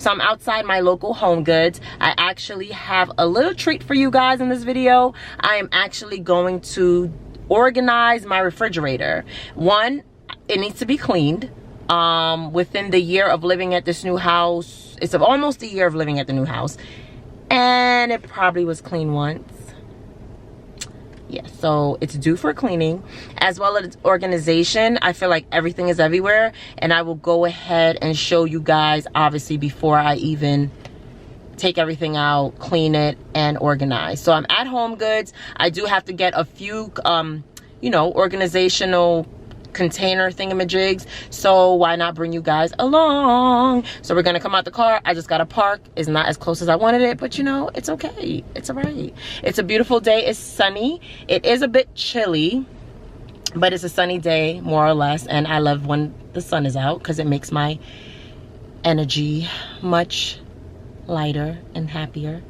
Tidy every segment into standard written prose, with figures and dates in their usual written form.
So I'm outside my local HomeGoods. I actually have a little treat for you guys in this video. I am actually going to organize my refrigerator. One, it needs to be cleaned. Within the year of living at this new house, it's almost a year of living at the new house, and it probably was clean once. Yeah, so it's due for cleaning, as well as organization. I feel like everything is everywhere, and I will go ahead and show you guys, obviously, before I even take everything out, clean it, and organize. So I'm at HomeGoods. I do have to get a few, you know, organizational container thingamajigs, so why not bring you guys along? So we're gonna come out the car. I just gotta park. It's not as close as I wanted it, but you know, it's okay, it's all right. It's a beautiful day. It's sunny. It is a bit chilly, but it's a sunny day, more or less, and I love when the sun is out because it makes my energy much lighter and happier.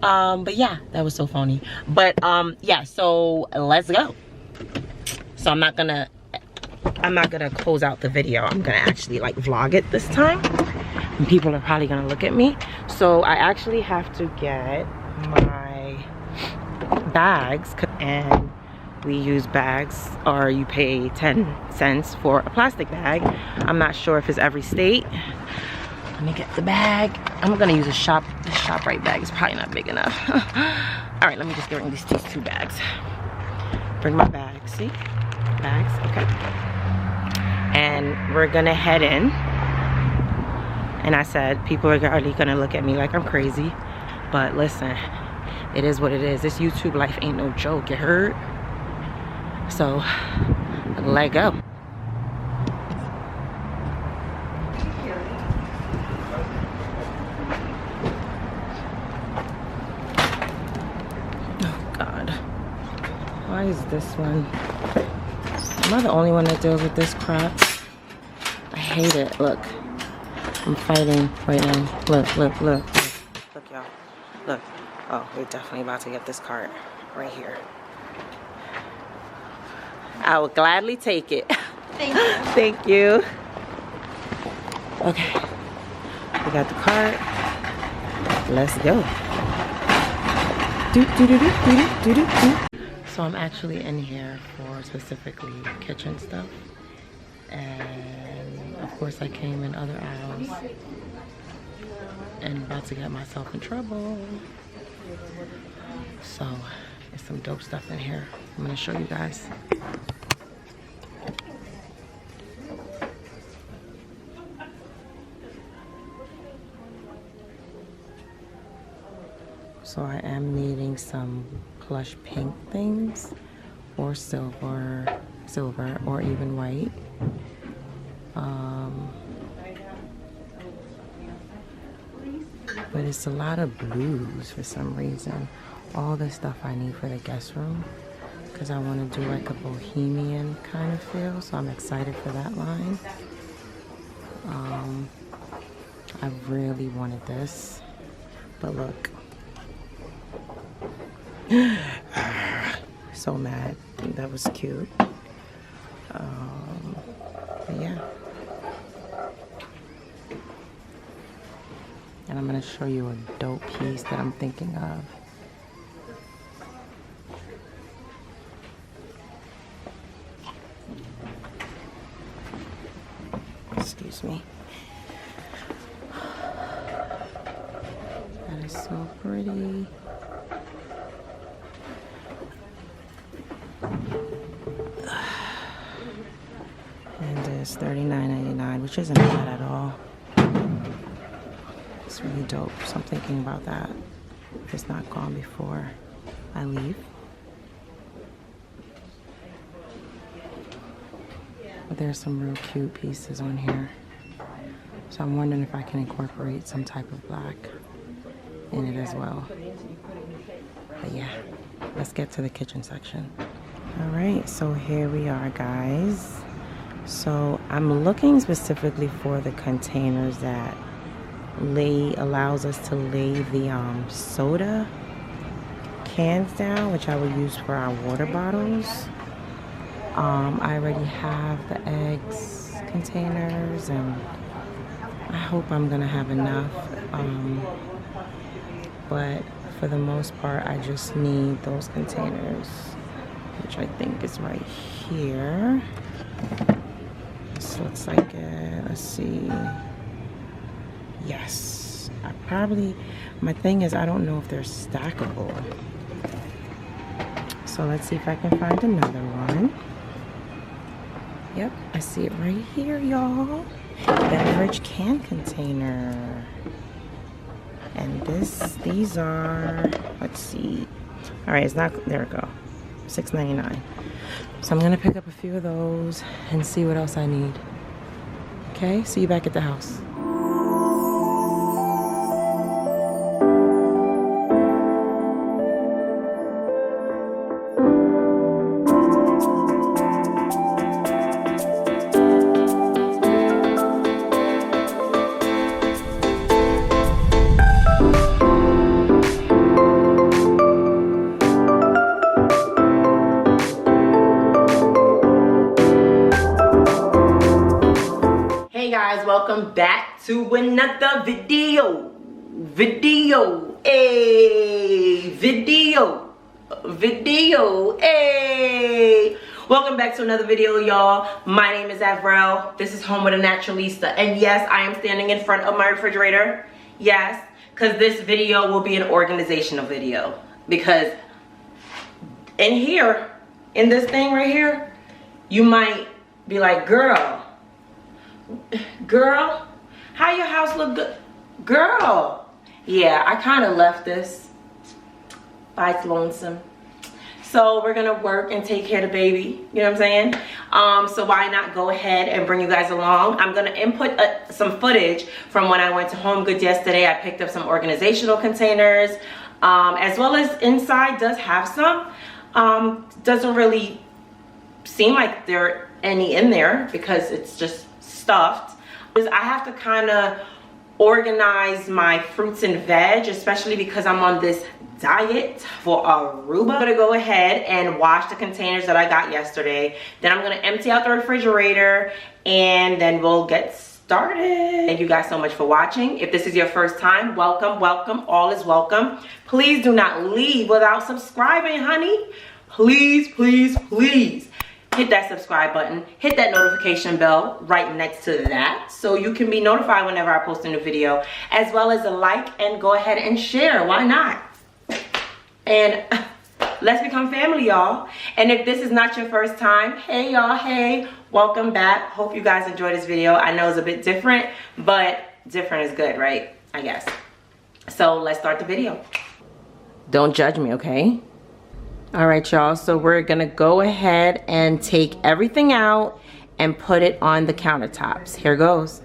But yeah, that was so phony. But yeah, so let's go. So I'm not gonna close out the video. I'm gonna actually like vlog it this time, and people are probably gonna look at me. So I actually have to get my bags, and we use bags, or you pay 10 cents for a plastic bag. I'm not sure if it's every state. Let me get the bag. I'm gonna use a ShopRite bag. It's probably not big enough. All right, let me just bring these two bags. Bring my bag, see? Bags, okay. And we're gonna head in. And I said, people are already gonna look at me like I'm crazy. But listen, it is what it is. This YouTube life ain't no joke, you heard? So, let go. Oh God, why is this one? Am I the only one that deals with this crap? I hate it. Look, I'm fighting right now. Look, look, look, look, y'all. Look. Oh, we're definitely about to get this cart right here. I will gladly take it. Thank you. Thank you. Okay, we got the cart. Let's go. Do do do do do do do do. So I'm actually in here for specifically kitchen stuff, and of course I came in other aisles and about to get myself in trouble. So there's some dope stuff in here. I'm gonna show you guys. So I am needing some plush pink things, or silver, or even white. But it's a lot of blues for some reason. All the stuff I need for the guest room, because I want to do like a bohemian kind of feel. So I'm excited for that line. I really wanted this, but look. So mad. That was cute. But yeah. And I'm gonna show you a dope piece that I'm thinking of. Excuse me. That is so pretty. And it's $39.99, which isn't bad at all. It's really dope. So I'm thinking about that if it's not gone before I leave. But there's some real cute pieces on here. So I'm wondering if I can incorporate some type of black in it as well. But yeah, let's get to the kitchen section. All right, so here we are, guys. So I'm looking specifically for the containers that allows us to lay the soda cans down, which I will use for our water bottles. I already have the eggs containers and I hope I'm gonna have enough, but for the most part I just need those containers, which I think is right here. This looks like it. Let's see. Yes, I probably, my thing is I don't know if they're stackable, so let's see if I can find another one. Yep, I see it right here, y'all. Beverage can container. And these are, let's see. All right, it's not, there we go. $6.99. So I'm gonna pick up a few of those and see what else I need. Okay, see you back at the house. Hey guys, welcome back to another video. Welcome back to another video, y'all. My name is Avrel. This is Home with a Naturalista, and yes, I am standing in front of my refrigerator. Yes, because this video will be an organizational video, because in here, in this thing right here, you might be like, girl, how your house look good? Girl, yeah, I kind of left this by its lonesome. So we're gonna work and take care of the baby, you know what I'm saying? So why not go ahead and bring you guys along? I'm gonna input some footage from when I went to Homegoods yesterday. I picked up some organizational containers, as well as inside does have some. Doesn't really seem like there are any in there because it's just stuffed. I have to kind of organize my fruits and veg, especially because I'm on this diet for Aruba. I'm gonna go ahead and wash the containers that I got yesterday. Then I'm gonna empty out the refrigerator and then we'll get started. Thank you guys so much for watching. If this is your first time, welcome, welcome, all is welcome. Please do not leave without subscribing, honey. Please, please, please. Hit that subscribe button, hit that notification bell right next to that so you can be notified whenever I post a new video, as well as a like, and go ahead and share. Why not? And let's become family, y'all. And if this is not your first time, hey y'all, hey, welcome back. Hope you guys enjoyed this video. I know it's a bit different, but different is good, right? I guess. So let's start the video. Don't judge me, okay? All right, y'all, so we're gonna go ahead and take everything out and put it on the countertops. Here goes.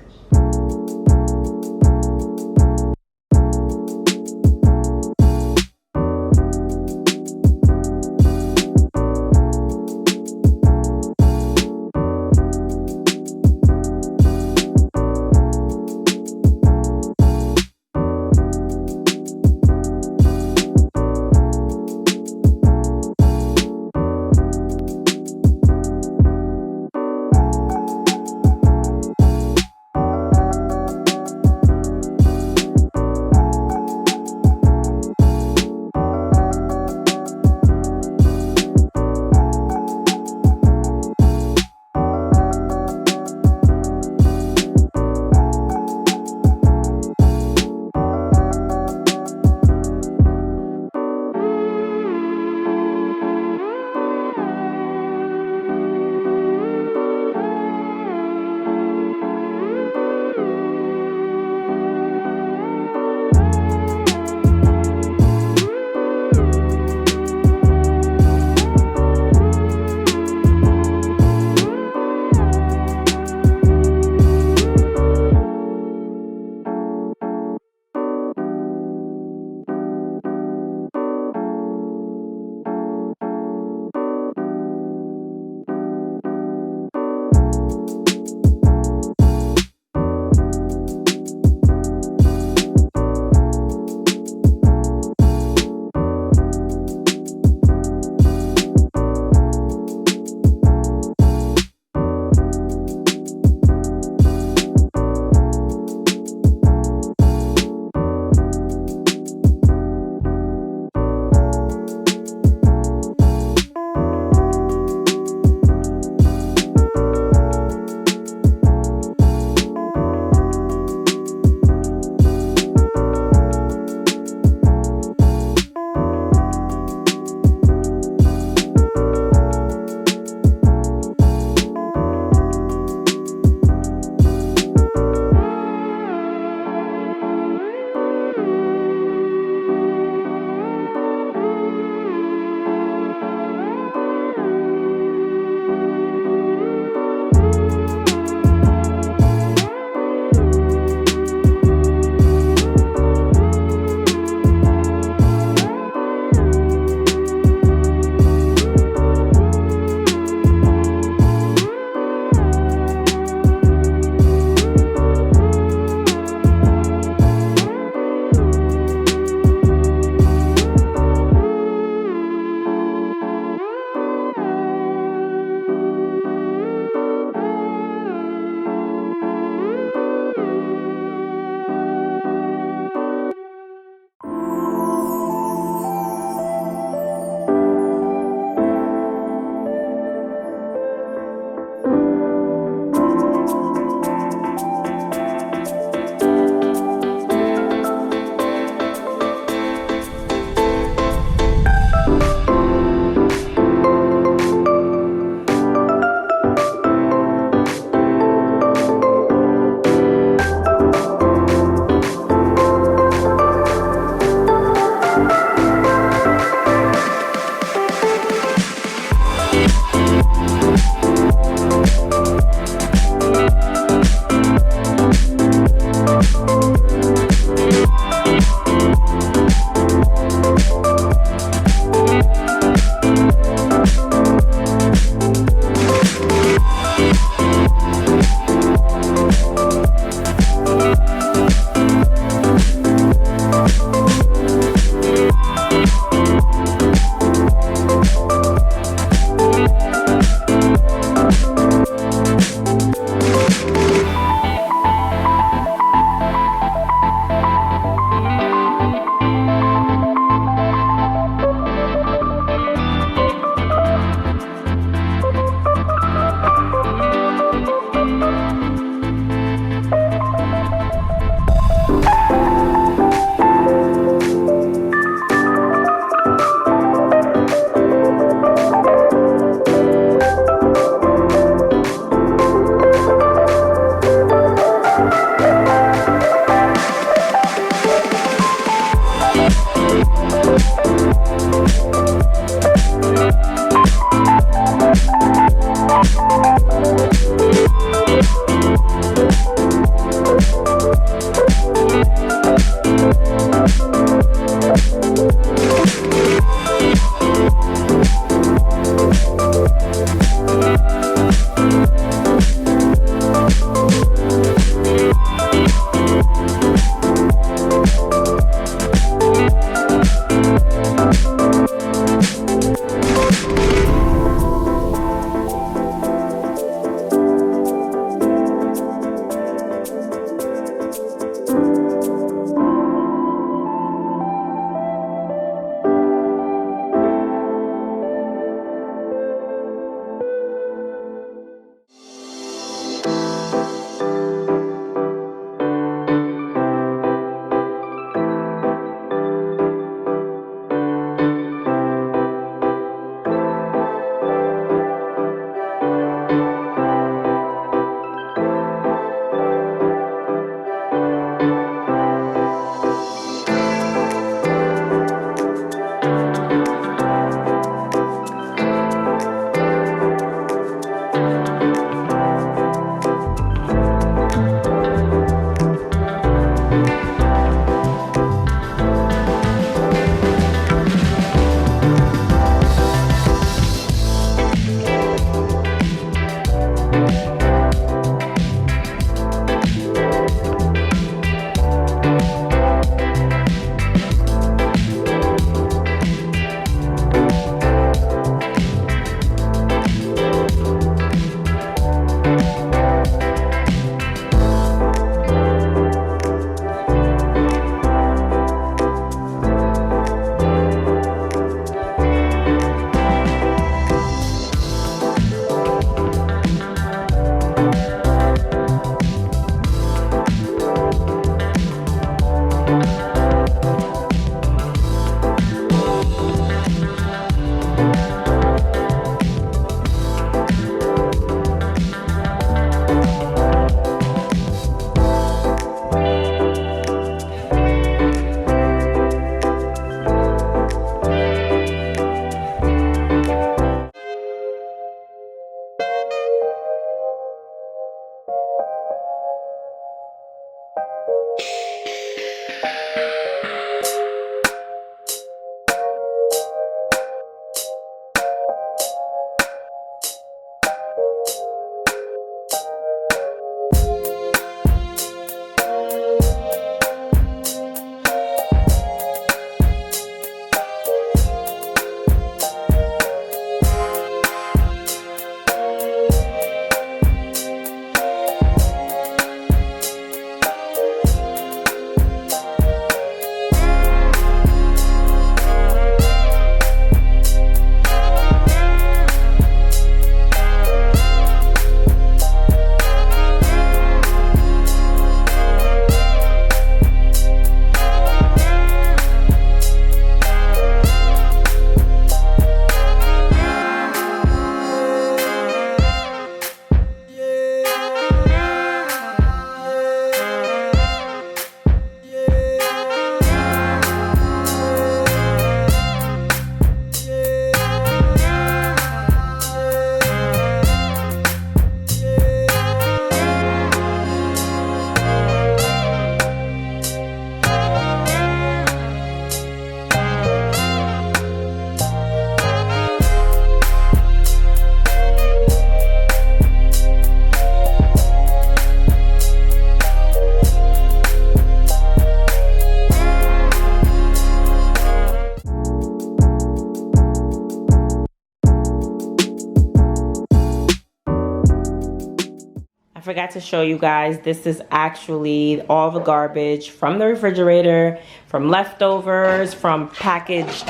I forgot to show you guys, this is actually all the garbage from the refrigerator, from leftovers, from packaged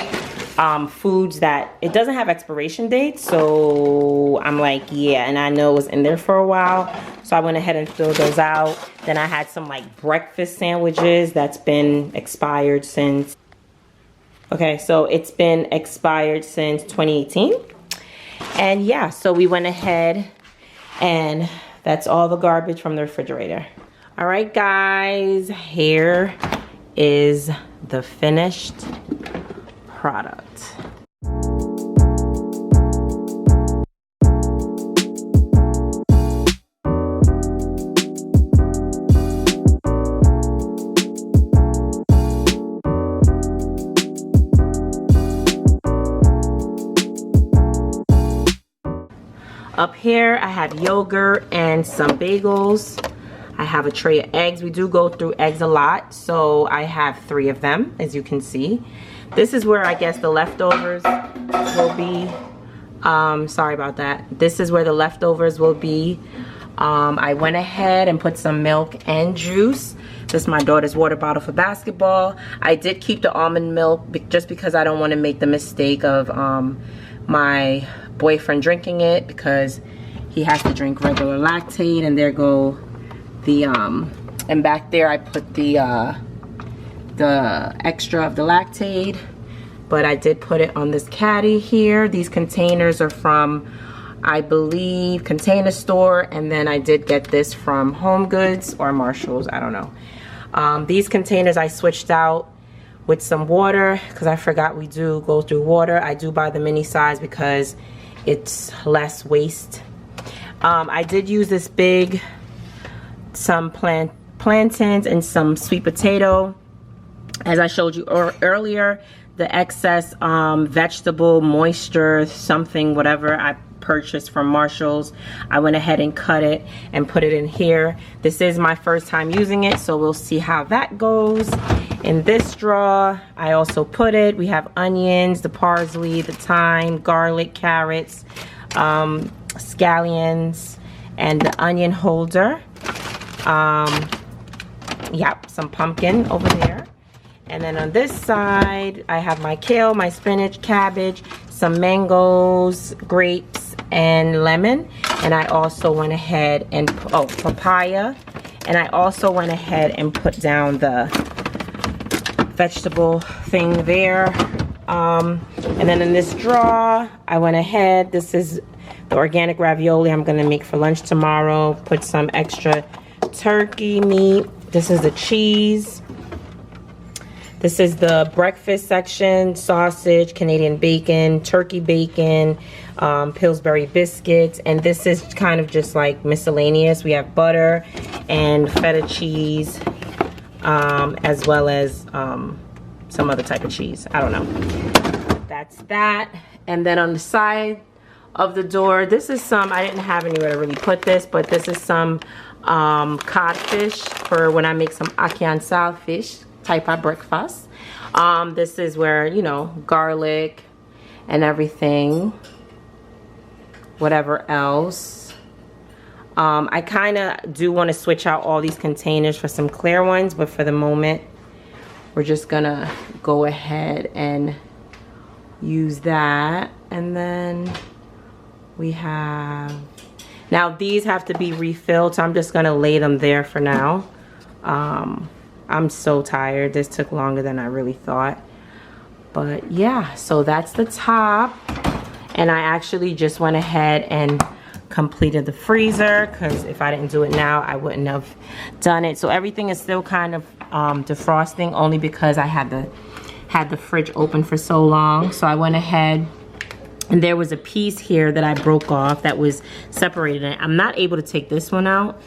foods that it doesn't have expiration dates. So I'm like, yeah, and I know it was in there for a while. So I went ahead and filled those out. Then I had some like breakfast sandwiches that's been expired since, okay, so it's been expired since 2018. And yeah, so we went ahead and that's all the garbage from the refrigerator. All right, guys, here is the finished product. Up here, I have yogurt and some bagels. I have a tray of eggs. We do go through eggs a lot, so I have 3 of them, as you can see. This is where I guess the leftovers will be. Sorry about that. This is where the leftovers will be. I went ahead and put some milk and juice. This is my daughter's water bottle for basketball. I did keep the almond milk just because I don't want to make the mistake of my boyfriend drinking it, because he has to drink regular lactate, and there go the and back there I put the extra of the lactate, but I did put it on this caddy here. These containers are from, I believe, Container Store, and then I did get this from Homegoods or Marshalls, I don't know. These containers I switched out with some water because I forgot we do go through water. I do buy the mini size because it's less waste. I did use this big, some plantains and some sweet potato. As I showed you earlier, the excess vegetable moisture, something, whatever I purchased from Marshalls, I went ahead and cut it and put it in here. This is my first time using it, so we'll see how that goes. In this drawer, I also put it. We have onions, the parsley, the thyme, garlic, carrots, scallions, and the onion holder. Yep, some pumpkin over there. And then on this side, I have my kale, my spinach, cabbage, some mangoes, grapes, and lemon. And I also went ahead and, papaya. And I also went ahead and put down the vegetable thing there. And then in this drawer, I went ahead, this is the organic ravioli I'm gonna make for lunch tomorrow. Put some extra turkey meat. This is the cheese. This is the breakfast section, sausage, Canadian bacon, turkey bacon, Pillsbury biscuits, and this is kind of just like miscellaneous. We have butter and feta cheese, as well as some other type of cheese. I don't know. That's that. And then on the side of the door, this is some, I didn't have anywhere to really put this, but this is some codfish for when I make some ackee sal fish type of breakfast. This is where, you know, garlic and everything, whatever else. I kind of do want to switch out all these containers for some clear ones, but for the moment we're just gonna go ahead and use that. And then we have, now these have to be refilled, so I'm just gonna lay them there for now. I'm so tired. This took longer than I really thought. But yeah, so that's the top. And I actually just went ahead and completed the freezer, because if I didn't do it now, I wouldn't have done it. So everything is still kind of defrosting, only because I had the fridge open for so long. So I went ahead, and there was a piece here that I broke off that was separated. And I'm not able to take this one out,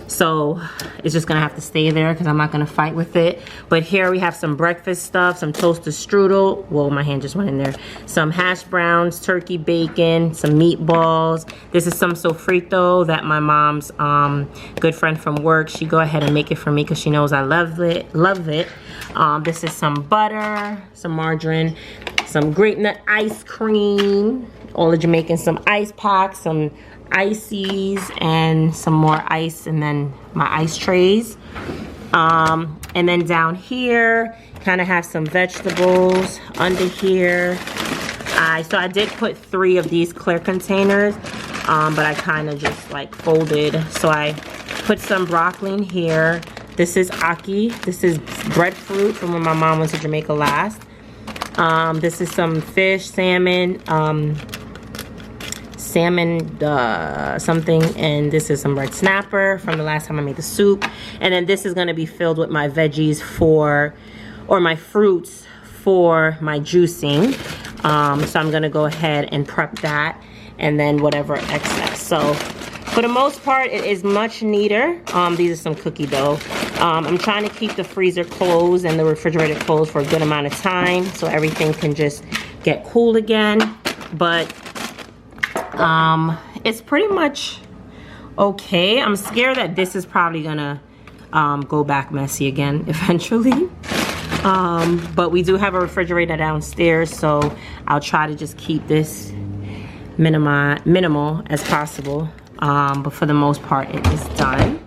so it's just gonna have to stay there because I'm not gonna fight with it. But here we have some breakfast stuff, some toasted strudel. Whoa, my hand just went in there. Some hash browns, turkey bacon, some meatballs. This is some sofrito that my mom's good friend from work, she go ahead and make it for me because she knows I love it. This is some butter, some margarine, some grape nut ice cream. all the Jamaicans some ice packs, some ices, and some more ice, and then my ice trays. And then down here, kind of have some vegetables. Under here, so I did put 3 of these clear containers, but I kind of just like folded. So I put some broccoli in here. This is ackee. This is breadfruit from when my mom went to Jamaica last. This is some fish, salmon, something, and this is some red snapper from the last time I made the soup. And then this is going to be filled with my veggies or my fruits for my juicing. So I'm going to go ahead and prep that, and then whatever excess. So for the most part, it is much neater. These are some cookie dough. I'm trying to keep the freezer closed and the refrigerator closed for a good amount of time so everything can just get cool again. But it's pretty much okay. I'm scared that this is probably gonna go back messy again eventually. But we do have a refrigerator downstairs, so I'll try to just keep this minimal as possible. But for the most part, it is done.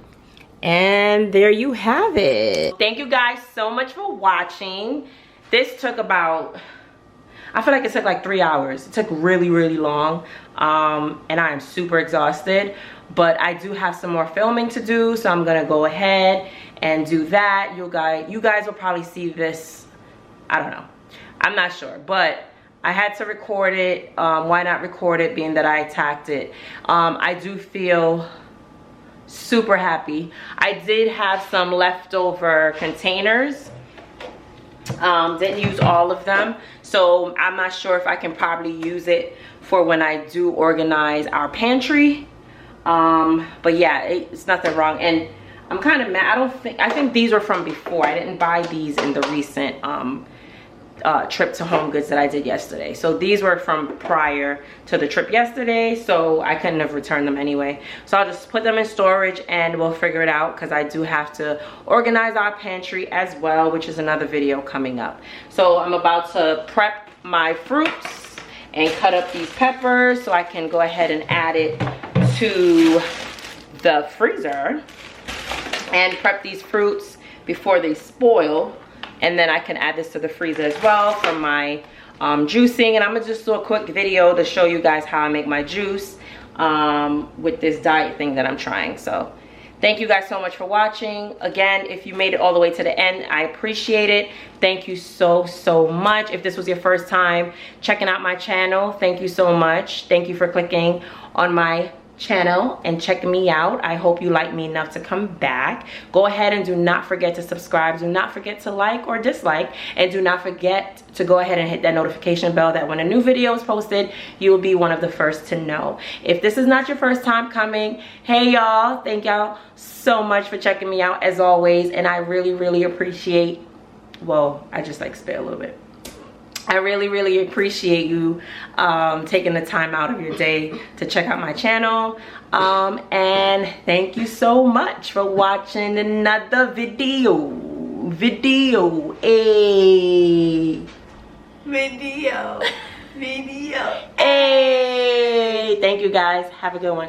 And there you have it. Thank you guys so much for watching. This took about, I feel like it took like 3 hours. It took really, really long. And I am super exhausted. But I do have some more filming to do, so I'm gonna go ahead and do that. You guys will probably see this, I don't know. I'm not sure, but I had to record it. Why not record it, being that I attacked it? I do feel super happy. I did have some leftover containers. Didn't use all of them, so I'm not sure if I can probably use it for when I do organize our pantry. But yeah, it's nothing wrong. And I'm kind of mad. I think these were from before. I didn't buy these in the recent trip to Homegoods that I did yesterday. So these were from prior to the trip yesterday, so I couldn't have returned them anyway. So I'll just put them in storage and we'll figure it out, because I do have to organize our pantry as well, which is another video coming up. So I'm about to prep my fruits and cut up these peppers so I can go ahead and add it to the freezer and prep these fruits before they spoil. And then I can add this to the freezer as well for my juicing. And I'm gonna just do a quick video to show you guys how I make my juice with this diet thing that I'm trying. So thank you guys so much for watching. Again, if you made it all the way to the end, I appreciate it. Thank you so, so much. If this was your first time checking out my channel, thank you so much. Thank you for clicking on my channel and checking me out. I hope you like me enough to come back. Go ahead and do not forget to subscribe. Do not forget to like or dislike, and do not forget to go ahead and hit that notification bell that when a new video is posted, you will be one of the first to know. If this is not your first time coming, hey y'all, thank y'all so much for checking me out as always. And I really, really appreciate, well, I just like spit a little bit. I really, really appreciate you taking the time out of your day to check out my channel. And thank you so much for watching another video. Hey, thank you guys. Have a good one.